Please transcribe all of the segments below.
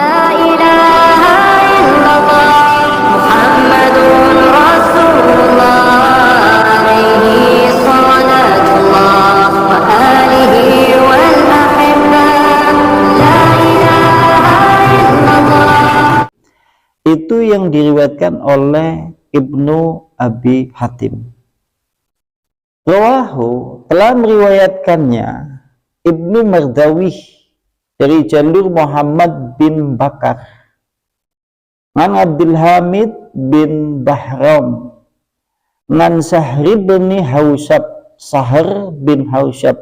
لا إله إلا الله محمد رسول الله عليه صلاة الله وآله والأحبة لا إله إلا الله. Itu yang diriwayatkan oleh Ibnu Abi Hatim. Rawahu, telah meriwayatkannya Ibnu Mardawih dari jalur Muhammad bin Bakar an Abdul Hamid bin Bahram an Sahri bin Hausyab, Sahar bin Hausyab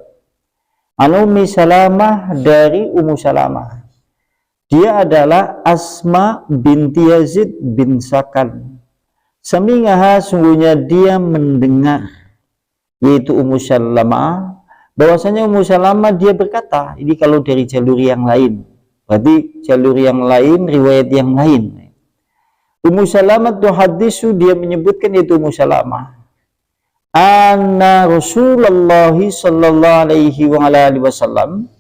an Ummi Salamah, dari Ummu Salamah. Dia adalah Asma binti Yazid bin Sakan. Sami'aha, sungguhnya dia mendengar, yaitu Ummu Salamah, bahwasanya Ummu Salamah dia berkata, ini kalau dari jalur yang lain, berarti jalur yang lain, riwayat yang lain. Ummu Salamah tu hadisu, dia menyebutkan, yaitu Ummu Salamah, anna Rasulullah sallallahu alaihi wasallam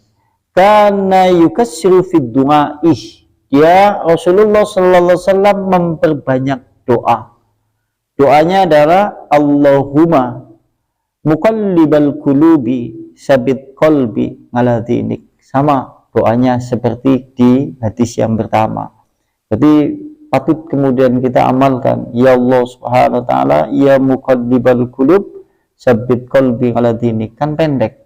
kana yukassiru fid du'a'ih, ya Rasulullah sallallahu alaihi wasallam memperbanyak doa. Doanya adalah Allahumma muqallibal qulubi sabit qalbi ala dinik. Sama doanya seperti di hadis yang pertama. Jadi patut kemudian kita amalkan. Ya Allah Subhanahu wa taala, ya muqallibal qulub sabit qalbi ala dinik. Kan pendek.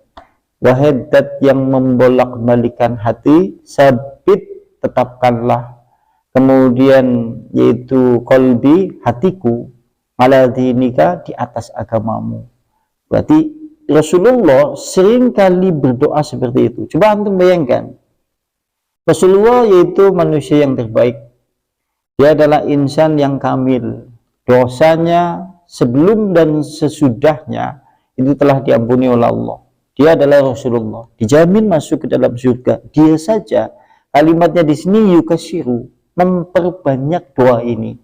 Wahai zat yang membolak-balikan hati, sabit, tetapkanlah. Kemudian yaitu qalbi, hatiku, ala dinika, di atas agamamu. Berarti Rasulullah sering kali berdoa seperti itu. Coba antum bayangkan, Rasulullah yaitu manusia yang terbaik. Dia adalah insan yang kamil. Dosanya sebelum dan sesudahnya itu telah diampuni oleh Allah. Dia adalah Rasulullah, dijamin masuk ke dalam surga. Dia saja kalimatnya di sini yukasiru, memperbanyak doa ini.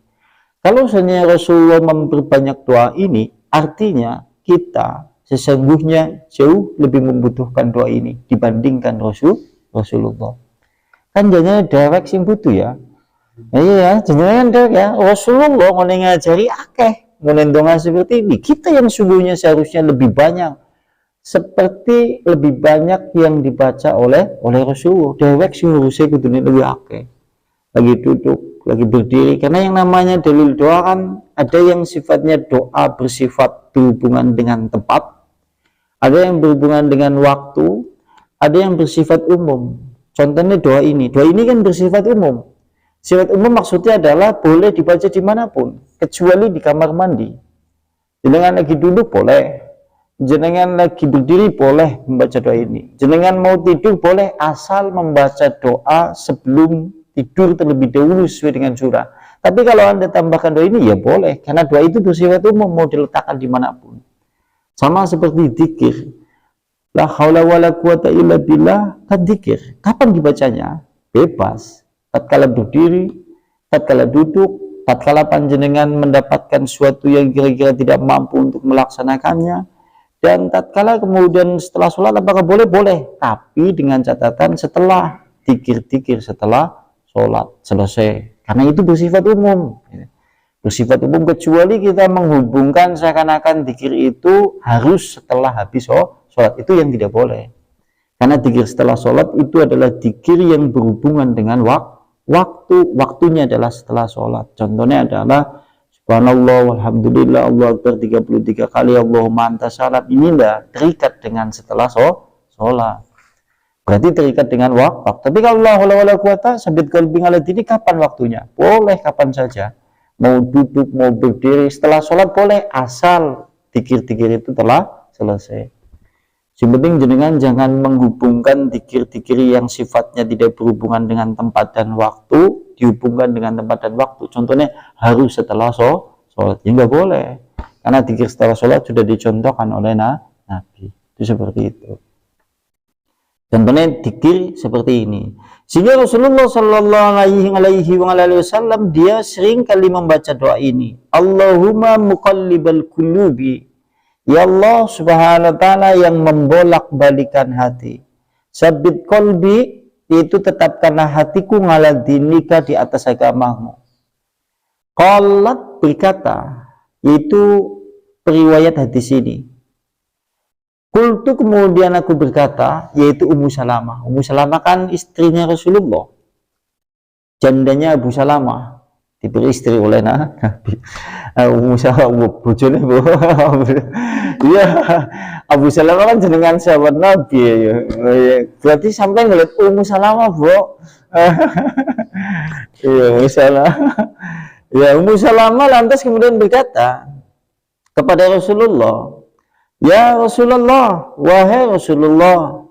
Kalau misalnya Rasulullah memperbanyak doa ini, artinya kita sesungguhnya jauh lebih membutuhkan doa ini dibandingkan Rasulullah. Kan jadinya dewek sing butuh ya. Iya, jenengan dewek ya. Rasulullah mau ngajari akeh menendongan seperti ini. Kita yang sungguhnya seharusnya lebih banyak, seperti lebih banyak yang dibaca oleh Rasulullah. Dewek sing ngurusnya kudune lebih akeh. Lagi duduk, lagi berdiri, karena yang namanya dalil doa kan ada yang sifatnya doa bersifat berhubungan dengan tempat, ada yang berhubungan dengan waktu, ada yang bersifat umum. Contohnya doa ini kan bersifat umum. Sifat umum maksudnya adalah boleh dibaca dimanapun, kecuali di kamar mandi. Jenengan lagi duduk boleh, jenengan lagi berdiri boleh membaca doa ini, jenengan mau tidur boleh, asal membaca doa sebelum tidur terlebih dahulu sesuai dengan surah. Tapi kalau Anda tambahkan doa ini ya boleh, karena doa itu bersifat umum, mau diletakkan dimanapun. Sama seperti dzikir, la haula wala quwata illa billah, kan dzikir. Kapan dibacanya? Bebas. Tatkala berdiri, tatkala duduk, tatkala panjenengan mendapatkan sesuatu yang kira-kira tidak mampu untuk melaksanakannya, dan tatkala kemudian setelah sholat apakah boleh? Boleh. Tapi dengan catatan setelah dzikir-dzikir, setelah sholat selesai, karena itu bersifat umum. Bersifat umum, kecuali kita menghubungkan seakan-akan dzikir itu harus setelah habis sholat, itu yang tidak boleh. Karena dzikir setelah sholat itu adalah dzikir yang berhubungan dengan waktunya adalah setelah sholat. Contohnya adalah subhanallah walhamdulillah Allahu akbar 33 kali, Allahumma anta salam. Ini tidak terikat dengan setelah sholat, berarti terikat dengan waktu. Tapi kalau la haula wala quwata sabit qalbi ala dini, kapan waktunya? Boleh kapan saja. Mau duduk, mau berdiri, setelah sholat boleh, asal dzikir-dzikir itu telah selesai. Yang penting jenengan jangan menghubungkan dzikir-dzikir yang sifatnya tidak berhubungan dengan tempat dan waktu, dihubungkan dengan tempat dan waktu. Contohnya harus setelah sholat, ya nggak boleh. Karena dzikir setelah sholat sudah dicontohkan oleh Nabi. Itu seperti itu. Contohnya dzikir seperti ini. Sehingga Rasulullah sallallahu alaihi wasallam dia sering kali membaca doa ini. Allahumma muqallibal qulubi, ya Allah Subhanahu wa taala yang membolak-balikan hati. Sabit qalbi, yaitu tetapkanlah hatiku ngala dinika di atas agamamu. Qalat berkata, yaitu periwayat hadis ini. Qultu kemudian aku berkata, yaitu Ummu Salamah. Ummu Salamah kan istrinya Rasulullah, jandanya Abu Salamah, diberi istri oleh Nabi. Ummu Salamah bojone Bu. Iya, Abu Salamah kan jenengan sahabat Nabi ya. Berarti sampai ngeliat Ummu Salamah, Bu. Iya, Ummu Salamah. Ya, Ummu Salamah lantas kemudian berkata kepada Rasulullah, ya Rasulullah, wahai Rasulullah,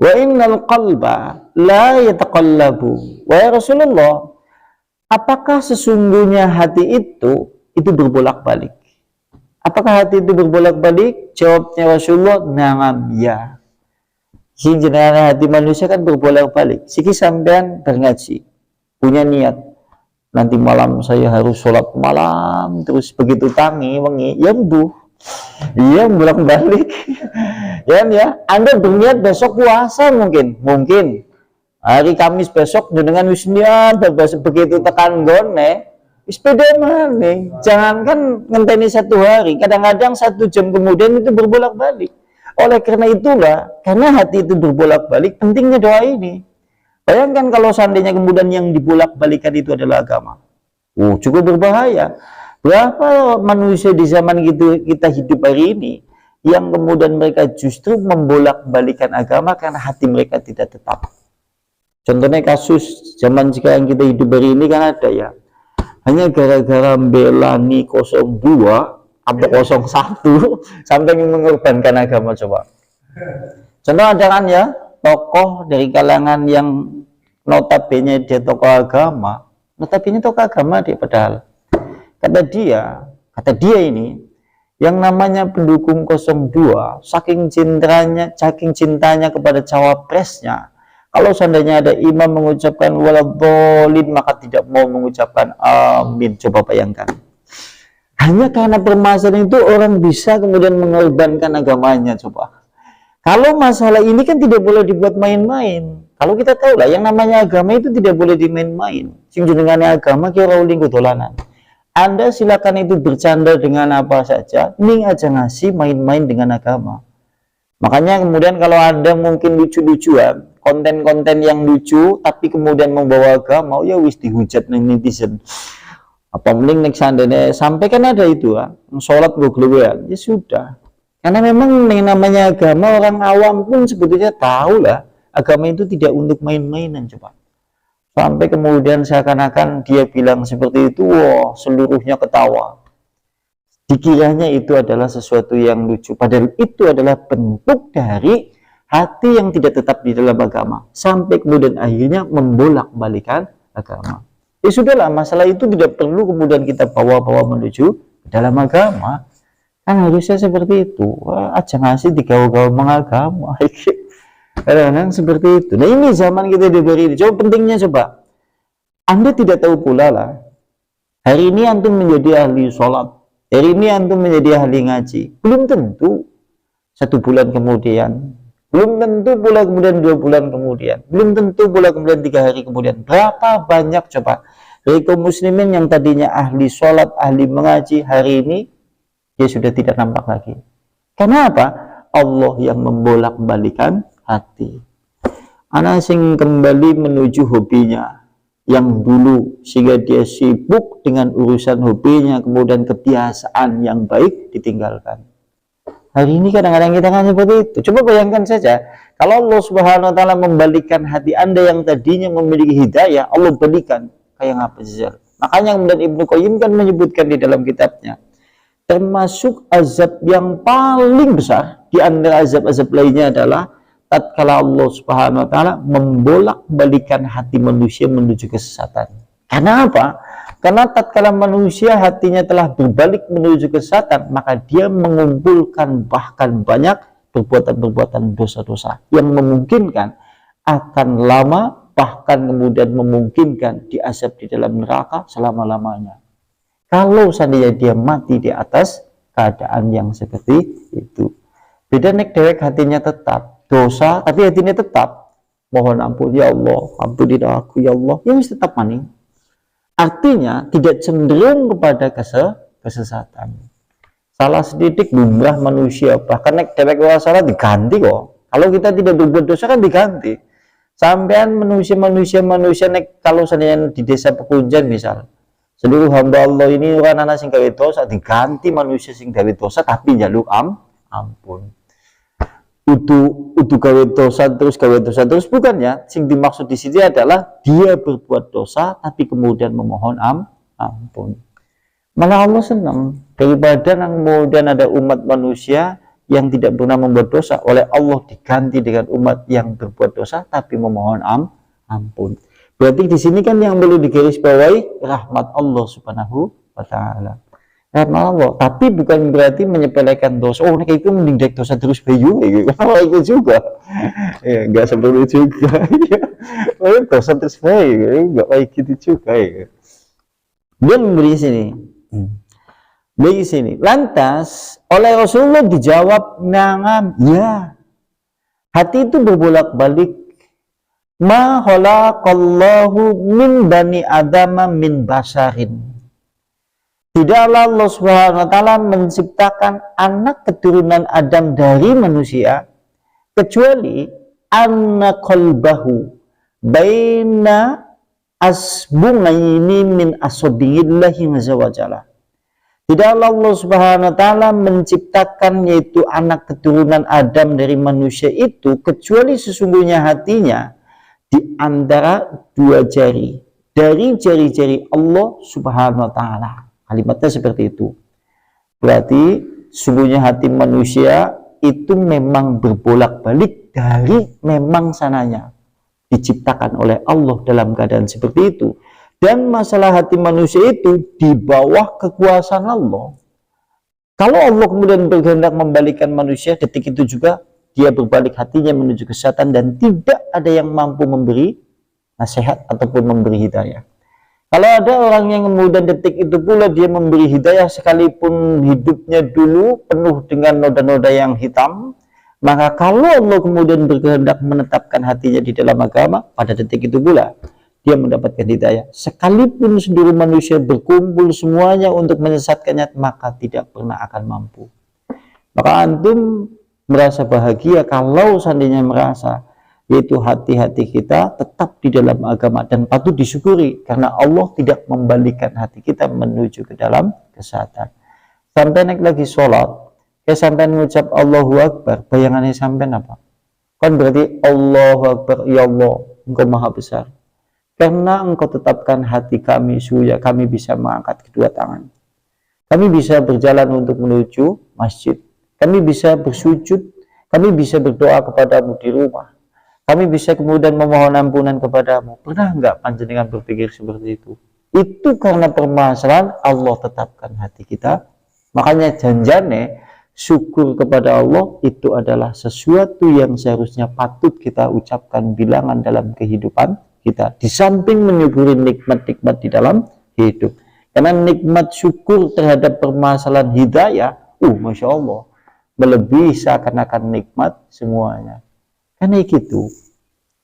wa innal qalba la yataqallabu. Wahai Rasulullah, apakah sesungguhnya hati itu berbolak-balik? Apakah hati itu berbolak-balik? Jawabnya Rasulullah, na'am, ya. Si jenengan hati manusia kan berbolak-balik. Siki sampean berngaji, punya niat, nanti malam saya harus sholat malam, terus begitu tangi wengi, ya Bu, iya bolak-balik. Ya, Anda berniat besok puasa mungkin hari Kamis besok dengan wisnian, begitu tekan gone sepeda maning, jangankan ngenteni 1 hari, kadang-kadang 1 jam kemudian itu berbolak-balik. Oleh karena itulah, karena hati itu berbolak-balik, pentingnya doa ini. Bayangkan kalau seandainya kemudian yang dibolak-balikan itu adalah agama, cukup berbahaya. Berapa manusia di zaman kita hidup hari ini yang kemudian mereka justru membolak-balikan agama karena hati mereka tidak tetap. Contohnya kasus zaman sekarang kita hidup hari ini kan ada ya, hanya gara-gara belani 02 atau 01 sampai mengorbankan agama. Coba contoh ada kan ya, tokoh dari kalangan yang notabene dia tokoh agama, dia padahal kata dia ini yang namanya pendukung 02, saking cintanya kepada cawapresnya, kalau seandainya ada imam mengucapkan waladhdallin maka tidak mau mengucapkan amin. Coba bayangkan, hanya karena permasalahan itu orang bisa kemudian mengorbankan agamanya. Coba, kalau masalah ini kan tidak boleh dibuat main-main. Kalau kita tahu lah yang namanya agama itu tidak boleh dimain-main. Sing jenengane agama ki ora uling dolanan. Anda silakan itu bercanda dengan apa saja, ning aja ngasih main-main dengan agama. Makanya kemudian kalau Anda mungkin lucu-lucuan, konten-konten yang lucu tapi kemudian membawa agama, ya wis dihujat ning netizen. Apa mending nek sandene sampai kan ada itu sholat goglowean, ya sudah. Karena memang yang namanya agama, orang awam pun sebetulnya tahu lah agama itu tidak untuk main-mainan. Coba sampai kemudian seakan-akan dia bilang seperti itu, wah seluruhnya ketawa, dikiranya itu adalah sesuatu yang lucu, padahal itu adalah bentuk dari hati yang tidak tetap di dalam agama, sampai kemudian akhirnya membolak-balikan agama. Ya sudahlah, masalah itu tidak perlu kemudian kita bawa-bawa menuju dalam agama. Kan harusnya seperti itu. Wah, aja ngasih digaul-gaul mengagama. Kadang-kadang seperti itu. Nah ini zaman kita diberi ini. Coba pentingnya coba. Anda tidak tahu pula lah. Hari ini antum menjadi ahli sholat. Hari ini antum menjadi ahli ngaji. Belum tentu 1 bulan kemudian. Belum tentu pula kemudian 2 bulan kemudian. Belum tentu pula kemudian 3 hari kemudian. Berapa banyak coba dari kaum muslimin yang tadinya ahli sholat, ahli mengaji, hari ini dia sudah tidak nampak lagi. Karena apa? Allah yang membolak-balikan hati. Anak sing kembali menuju hobinya yang dulu, sehingga dia sibuk dengan urusan hobinya, kemudian kebiasaan yang baik ditinggalkan. Hari ini kadang-kadang kita kan seperti itu. Coba bayangkan saja, kalau Allah Subhanahu wa Ta'ala membalikkan hati Anda yang tadinya memiliki hidayah, Allah balikan kayak apa saja. Makanya kemudian Ibnu Qayyim kan menyebutkan di dalam kitabnya, termasuk azab yang paling besar di antara azab-azab lainnya adalah tatkala Allah Subhanahu wa Ta'ala membolak-balikan hati manusia menuju kesesatan. Karena apa? Karena tatkala manusia hatinya telah berbalik menuju kesesatan, maka dia mengumpulkan bahkan banyak perbuatan-perbuatan dosa-dosa yang memungkinkan akan lama, bahkan kemudian memungkinkan diazab di dalam neraka selama-lamanya. Kalau seandainya dia mati di atas keadaan yang seperti itu. Beda nek dewek hatinya tetap dosa, tapi hatinya tetap. mohon ampun, ya Allah, ampunilah aku ya Allah, ya wis tetap maning. Artinya tidak cenderung kepada kesesatan. Salah sedikit lumrah manusia, bahkan nek dewek ora salah diganti kok. Kalau kita tidak berbuat dosa kan diganti. Sampean manusia nek kalau seandainya di desa Pekunjan misal, seluruh hamba Allah ini orang anak sing gawe dosa diganti manusia sing gawe dosa tapi njaluk ampun. Udu gawe dosa terus bukan ya, sing dimaksud di sini adalah dia berbuat dosa tapi kemudian memohon ampun. Malah Allah senang daripada yang kemudian ada umat manusia yang tidak pernah membuat dosa, oleh Allah diganti dengan umat yang berbuat dosa tapi memohon ampun. Berarti di sini kan yang perlu digarisbawahi rahmat Allah Subhanahu wa taala. Rahmat Allah, tapi bukan berarti menyepelekan dosa. Oh, nek itu mending dek dosa terus bayu gitu. Kalau itu juga. Ya, enggak seperti itu juga. Ya. Dosa terus bayu, enggak kayak gitu juga ya. Dia memberi sini. Dari sini. Lantas oleh Rasulullah dijawab, "Na'am, ya." Hati itu berbolak-balik. Ma khalaqallahu min bani adama min basarin. Tidaklah Allah Subhanahu wa taala menciptakan anak keturunan Adam dari manusia kecuali anna qalbahu baina asbungaini min asabillahi azza wa jalla. Tidaklah Allah Subhanahu wa taala menciptakan yaitu anak keturunan Adam dari manusia itu kecuali sesungguhnya hatinya di antara dua jari dari jari-jari Allah Subhanahu wa taala. Kalimatnya seperti itu. Berarti sungguhnya hati manusia itu memang berbolak-balik dari memang sananya diciptakan oleh Allah dalam keadaan seperti itu. Dan masalah hati manusia itu di bawah kekuasaan Allah. Kalau Allah kemudian berkehendak membalikkan manusia, detik itu juga dia berbalik hatinya menuju kesesatan dan tidak ada yang mampu memberi nasihat ataupun memberi hidayah. Kalau ada orang yang kemudian detik itu pula dia memberi hidayah sekalipun hidupnya dulu penuh dengan noda-noda yang hitam, maka kalau Allah kemudian berkehendak menetapkan hatinya di dalam agama, pada detik itu pula dia mendapatkan hidayah. Sekalipun seluruh manusia berkumpul semuanya untuk menyesatkannya, maka tidak pernah akan mampu. Maka antum merasa bahagia kalau seandainya merasa yaitu hati-hati kita tetap di dalam agama dan patut disyukuri karena Allah tidak membalikkan hati kita menuju ke dalam kesesatan. Sampai naik lagi sholat, sampai mengucap Allahu Akbar, bayangannya sampai apa? Kan berarti Allahu Akbar, ya Allah, Engkau maha besar. Karena Engkau tetapkan hati kami supaya kami bisa mengangkat kedua tangan. Kami bisa berjalan untuk menuju masjid. Kami bisa bersujud, kami bisa berdoa kepadamu di rumah. Kami bisa kemudian memohon ampunan kepadamu. Pernah enggak panjenengan berpikir seperti itu? Itu karena permasalahan Allah tetapkan hati kita. Makanya janjane syukur kepada Allah itu adalah sesuatu yang seharusnya patut kita ucapkan bilangan dalam kehidupan kita. Di samping menyukuri nikmat-nikmat di dalam hidup. Karena nikmat syukur terhadap permasalahan hidayah, Masya Allah, melebihi seakan-akan nikmat semuanya. Karena gitu.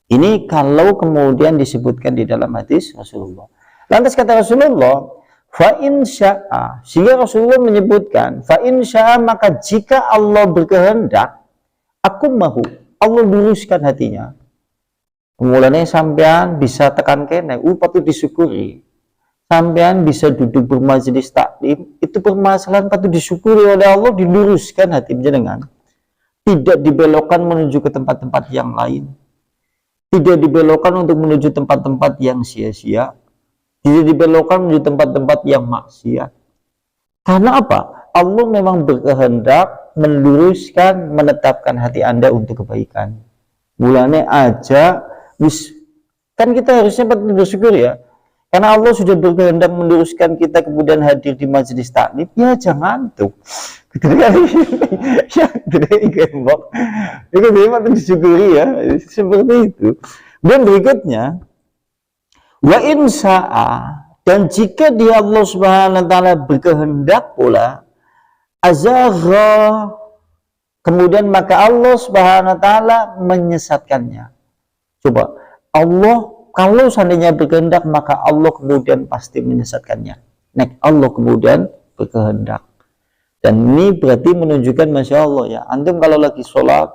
Ini kalau kemudian disebutkan di dalam hadis Rasulullah. Lantas kata Rasulullah, fa in sya'a, sehingga Rasulullah menyebutkan, fa in sya'a, maka jika Allah berkehendak, aku mahu, Allah luruskan hatinya. Mulanya sampean bisa tekan kene, patut disyukuri. Sampean bisa duduk bermajelis taklim, itu permasalahan patut disyukuri oleh Allah, diluruskan hati jenengan. Tidak dibelokkan menuju ke tempat-tempat yang lain. Tidak dibelokkan untuk menuju tempat-tempat yang sia-sia. Tidak dibelokkan menuju tempat-tempat yang maksiat. Karena apa? Allah memang berkehendak meluruskan, menetapkan hati Anda untuk kebaikan. Mulanya aja, kan kita harusnya bersyukur ya. Karena Allah sudah berkehendak meluruskan kita kemudian hadir di majelis taklim, ya jangan tuh. Ya, gembok. Itu memang disyukuri ya, seperti itu. Dan berikutnya, wa in sya'a, dan jika dia Allah Subhanahu wa taala berkehendak pula, azagha, kemudian maka Allah Subhanahu wa taala menyesatkannya. Coba, Allah kalau seandainya berkehendak, maka Allah kemudian pasti menyesatkannya. Allah kemudian berkehendak. Dan ini berarti menunjukkan, Masya Allah ya, antum kalau lagi sholat,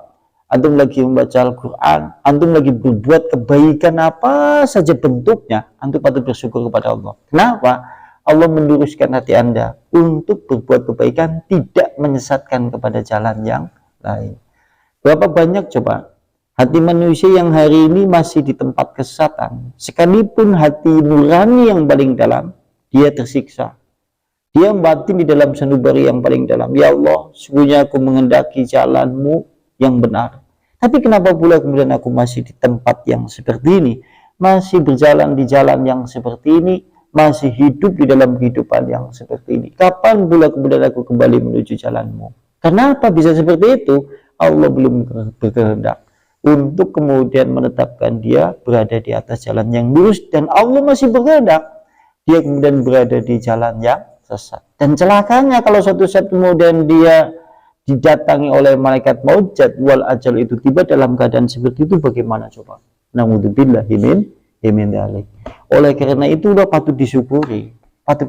antum lagi membaca Al-Quran, antum lagi berbuat kebaikan apa saja bentuknya, antum patut bersyukur kepada Allah. Kenapa? Allah meluruskan hati anda untuk berbuat kebaikan, tidak menyesatkan kepada jalan yang lain. Berapa banyak coba hati manusia yang hari ini masih di tempat kesesatan, sekalipun hati nurani yang paling dalam, dia tersiksa. Dia batin di dalam sanubari yang paling dalam. Ya Allah, sungguhnya aku menghendaki jalanmu yang benar. Tapi kenapa pula kemudian aku masih di tempat yang seperti ini? Masih berjalan di jalan yang seperti ini? Masih hidup di dalam kehidupan yang seperti ini? Kapan pula kemudian aku kembali menuju jalanmu? Kenapa bisa seperti itu? Allah belum berkehendak untuk kemudian menetapkan dia berada di atas jalan yang lurus, dan Allah masih berkehendak dia kemudian berada di jalan yang sesat. Dan celakanya kalau suatu saat kemudian dia didatangi oleh malaikat maut, jadwal ajal itu tiba dalam keadaan seperti itu, bagaimana coba? Naudzubillahi min dzalik. Oleh karena itu udah patut disyukuri apa,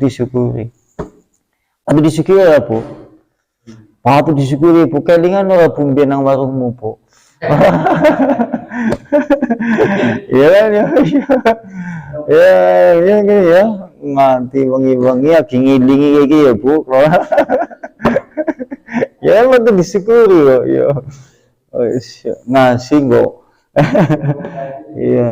Bu? Patut disyukuri, Bu. Kelingan ora bumbien nang warungmu, Bu. Ya kan ya nganti wengi-wengi lagi ngilingi kayak gitu ya, Bu. Ya patut disyukuri kok ya. Ngasih kok. Iya.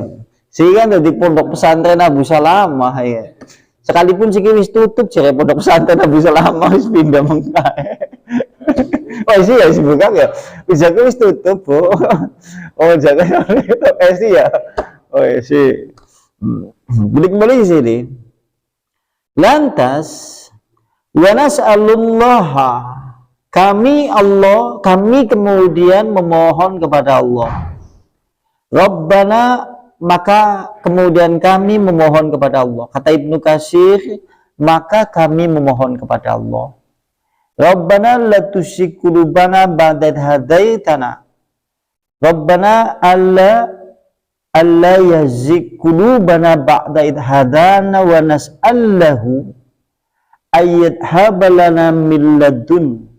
Sih kan dari pondok pesantren Abu Salamah ya. Sekalipun sih wis tutup jare pondok pesantren Abu Salamah wis pindah Mekah. Oh sih ya, sih bukan ya. Jaga wis tutup, Bu. Oh jaga itu sih ya. Oh sih. Balik kembali di sini. Lantas wa nas'alullaha, kami kemudian memohon kepada Allah. Rabbana, maka kemudian kami memohon kepada Allah. Kata Ibnu Katsir, maka kami memohon kepada Allah. Rabbana la tuzigh qulubana ba'da idh hadaitana. Rabbana alla yazigh qulubana ba'da idh hadana wa nas'alahu ayyadhhab lana min ladun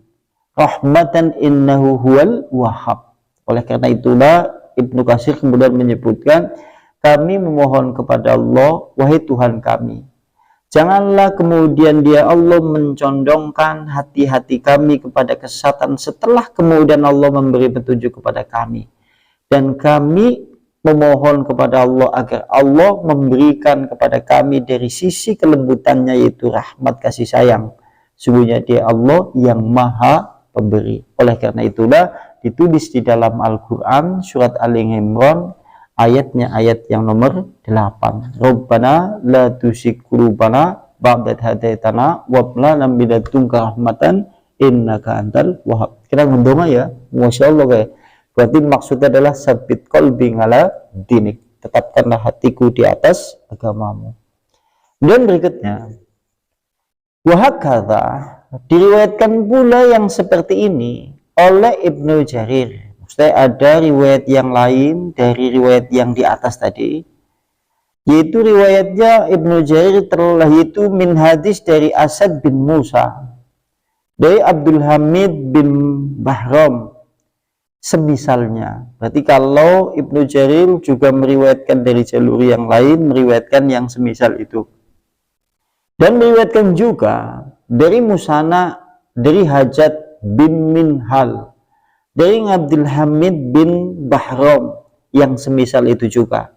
rahmatan innahu huwal wahhab. Oleh karena itulah Ibnu Katsir kemudian menyebutkan, kami memohon kepada Allah, wahai Tuhan kami, janganlah kemudian dia Allah mencondongkan hati-hati kami kepada kesesatan setelah kemudian Allah memberi petunjuk kepada kami. Dan kami memohon kepada Allah agar Allah memberikan kepada kami dari sisi kelembutannya, yaitu rahmat kasih sayang. Sungguhnya dia Allah yang maha pemberi. Oleh karena itulah ditulis di dalam Al-Quran surat Al-Imran ayatnya ayat yang nomor 8. Rabbana la tuzigh qulubana ba'da idh hadaitana wa hab lana min ladunka rahmatan innaka antal wahhab. Kita mendonga ya, Masya Allah kayak. Berarti maksudnya adalah sabit qalbi ala dinik, tetapkanlah hatiku di atas agamamu. Dan berikutnya, wa hakadha, diriwayatkan pula yang seperti ini oleh Ibnu Jarir. Maksudnya ada riwayat yang lain dari riwayat yang di atas tadi, yaitu riwayatnya Ibnu Jarir telah, yaitu min hadis dari Asad bin Musa, dari Abdul Hamid bin Bahram, semisalnya. Berarti kalau Ibnu Jarir juga meriwayatkan dari jalur yang lain, meriwayatkan yang semisal itu. Dan meriwayatkan juga dari Musana, dari Hajat bin Minhal, dari Abdul Hamid bin Bahram yang semisal itu juga.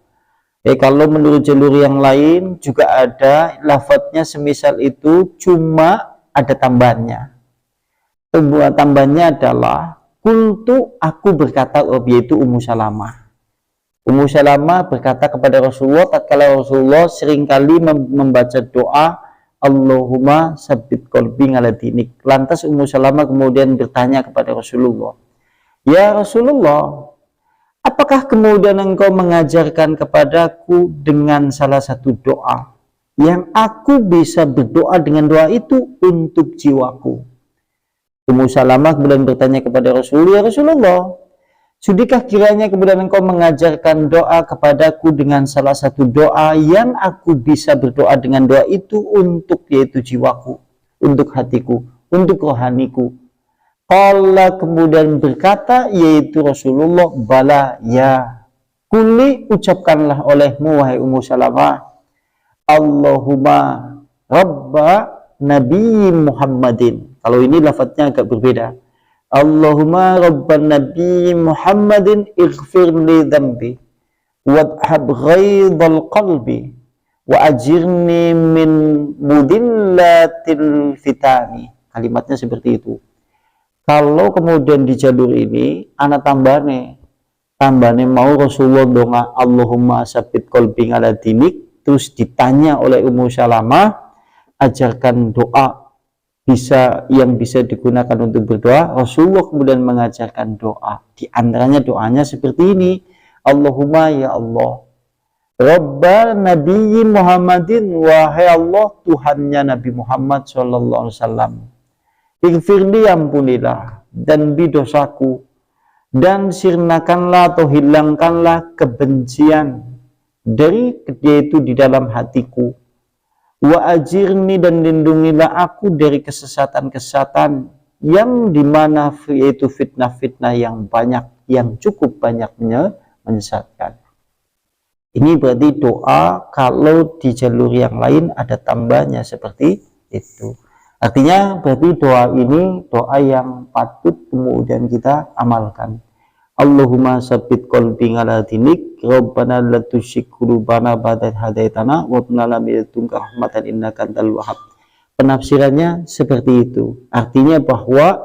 Kalau menurut jalur yang lain juga ada lafadznya semisal itu, cuma ada tambahannya. Tambahannya adalah kultu, aku berkata, yaitu Ummu Salamah. Ummu Salamah berkata kepada Rasulullah tatkala Rasulullah seringkali membaca doa Allahumma sabbit qalbi ala dinik. Lantas Ummu Salamah kemudian bertanya kepada Rasulullah, ya Rasulullah, apakah kemudian engkau mengajarkan kepadaku dengan salah satu doa yang aku bisa berdoa dengan doa itu untuk jiwaku? Ummu Salamah kemudian bertanya kepada Rasulullah, ya Rasulullah, Sudikah kiranya kemudian engkau mengajarkan doa kepadaku dengan salah satu doa yang aku bisa berdoa dengan doa itu untuk yaitu jiwaku, untuk hatiku, untuk rohaniku. Qala kemudian berkata yaitu Rasulullah, bala ya. Kuli ucapkanlah olehmu wahai Ummu Salamah, Allahumma Rabba Nabi Muhammadin. Kalau ini lafadznya agak berbeda. Allahumma Rabban Nabi Muhammadin ighfir li dhanbi wadhab ghaidal qalbi wa ajirni min mudillatil fitani. Kalimatnya seperti itu. Kalau kemudian di jalur ini anak tambahane mau Rasulullah donga Allahumma sabit qalbi ala dinik, terus ditanya oleh Ummu Salamah, ajarkan doa yang bisa digunakan untuk berdoa. Rasulullah kemudian mengajarkan doa. Di antaranya doanya seperti ini. Allahumma ya Allah, Rabba Nabi Muhammadin, wahai Allah Tuhannya Nabi Muhammad sallallahu alaihi wasallam. Ighfirli, ampunilah dan dosaku, dan sirnakanlah atau hilangkanlah kebencian yaitu di dalam hatiku. Wa ajirni, dan lindungilah aku dari kesesatan-kesesatan yang dimana yaitu fitnah-fitnah yang banyak, yang cukup banyak menyesatkan. Ini berarti doa kalau di jalur yang lain ada tambahnya seperti itu. Artinya berarti doa ini doa yang patut kemudian kita amalkan. Allahumma sabbit qalbi ala dinik, Rabbana la tusyik qulubana ba'da hadaitana wa hab lana min ladunka rahmatan innaka antal wahhab. Penafsirannya seperti itu. Artinya bahwa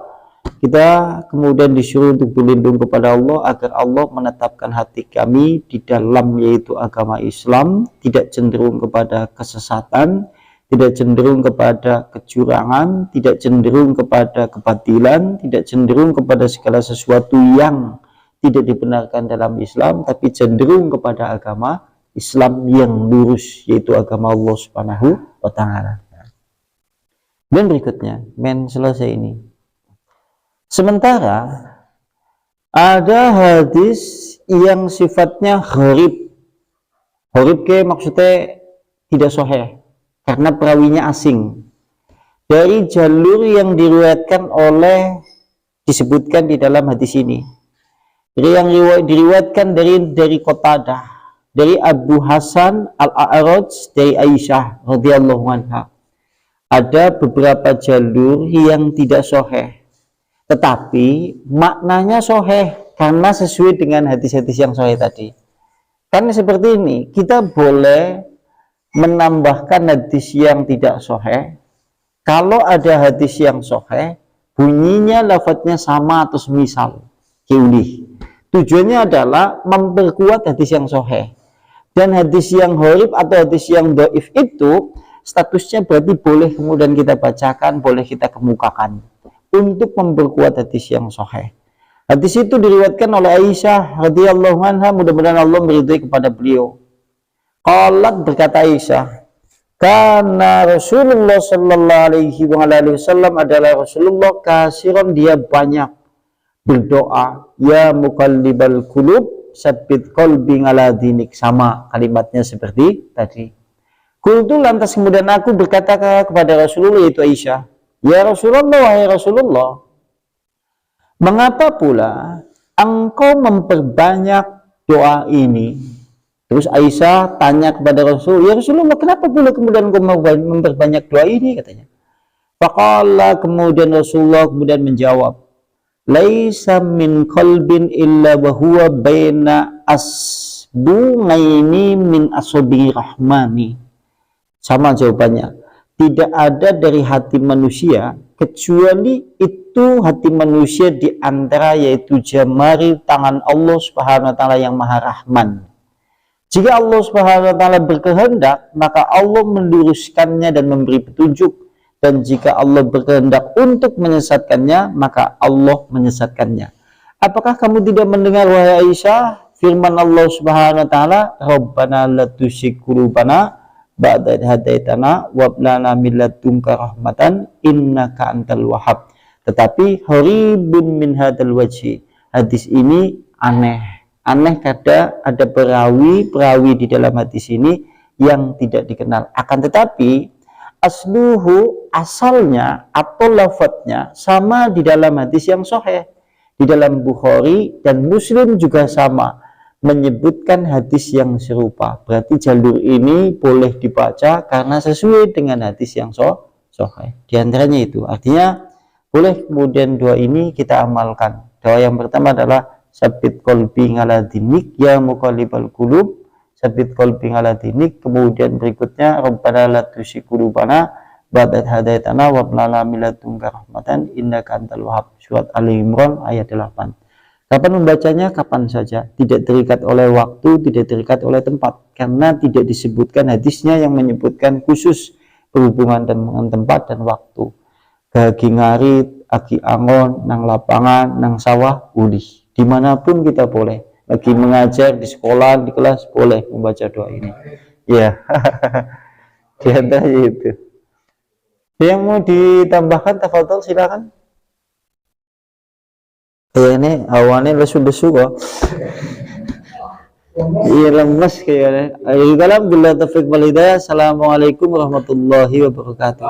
kita kemudian disuruh untuk berlindung kepada Allah agar Allah menetapkan hati kami di dalam yaitu agama Islam, tidak cenderung kepada kesesatan, tidak cenderung kepada kecurangan, tidak cenderung kepada kebatilan, tidak cenderung kepada segala sesuatu yang tidak dibenarkan dalam Islam, tapi cenderung kepada agama Islam yang lurus, yaitu agama Allah Subhanahu wa Ta'ala. Dan berikutnya, selesai ini. Sementara ada hadis yang sifatnya gharib. Gharib maksudnya tidak sahih karena perawinya asing. Dari jalur yang diriwayatkan disebutkan di dalam hadis ini. Yang diriwayatkan dari Qatadah, dari Abu Hasan Al-A'raj, dari Aisyah radhiyallahu anha. Ada beberapa jalur yang tidak sahih, tetapi maknanya sahih karena sesuai dengan hadis-hadis yang sahih tadi. Kan seperti ini, kita boleh menambahkan hadis yang tidak sahih. Kalau ada hadis yang sahih, bunyinya lafadznya sama atau semisal. Kiulih. Tujuannya adalah memperkuat hadis yang sahih. Dan hadis yang gharib atau hadis yang dhaif itu statusnya berarti boleh kemudian kita bacakan, boleh kita kemukakan untuk memperkuat hadis yang sahih. Hadis itu diriwayatkan oleh Aisyah radhiyallahu anha, mudah-mudahan Allah meridhai kepada beliau. Qalat, berkata Aisyah, karena Rasulullah sallallahu alaihi wasallam adalah Rasulullah kasiran, dia banyak berdoa, ya muqallibal qulub sabbit qalbi ala dinik, sama kalimatnya seperti tadi. Qultu, lantas kemudian aku berkata kepada Rasulullah, yaitu Aisyah, ya Rasulullah, wahai Rasulullah, mengapa pula engkau memperbanyak doa ini? Terus Aisyah tanya kepada Rasul, ya Rasulullah, kenapa pula kemudian engkau memperbanyak doa ini, katanya. Faqala, kemudian Rasulullah kemudian menjawab, laisa min qalbin illa wa huwa baina asbu'aini min asabi rahmani. Sama jawabannya. Tidak ada dari hati manusia kecuali itu hati manusia di antara yaitu jemari tangan Allah Subhanahu wa taala yang Maha Rahman. Jika Allah Subhanahu wa taala berkehendak, maka Allah meluruskannya dan memberi petunjuk. Dan jika Allah berkehendak untuk menyesatkannya, maka Allah menyesatkannya. Apakah kamu tidak mendengar, wahai Aisyah, firman Allah Subhanahu wa taala, Rabbana la tusyik qulubana ba'da idh hadaitana wa hab lana min ladunka rahmatan innaka antal wahhab. Tetapi haribun min hadzal wajhi. Hadis ini aneh. Aneh kada ada perawi di dalam hadis ini yang tidak dikenal. Akan tetapi asluhu, asalnya atau lafadznya sama di dalam hadis yang sahih. Di dalam Bukhari dan Muslim juga sama menyebutkan hadis yang serupa. Berarti jalur ini boleh dibaca karena sesuai dengan hadis yang sahih. Di antaranya itu. Artinya boleh kemudian doa ini kita amalkan. Doa yang pertama adalah sabit qalbi ala dinik ya muqallibal qulub, sabit qalbi ala dinik. Kemudian berikutnya rabbana la tuzigh qulubana ba'da idh hadaitana wa hab lana min ladunka rahmatan innaka antal wahhab. Surat Ali Imran ayat 8. Kapan membacanya? Kapan saja. Tidak terikat oleh waktu, tidak terikat oleh tempat. Karena tidak disebutkan hadisnya yang menyebutkan khusus berhubungan dengan tempat dan waktu. Gagi ngarit, aki angon, nang lapangan, nang sawah, boleh. Dimanapun kita boleh. Lagi mengajar di sekolah, di kelas, boleh membaca doa ini. Ya, di antara itu. Yang mau ditambahkan, tafadhol silakan. Ini awannya lesu-lesu kok. Iya, lemes kayaknya. Kalam billah taufiq wal hidayah. Assalamualaikum warahmatullahi wabarakatuh.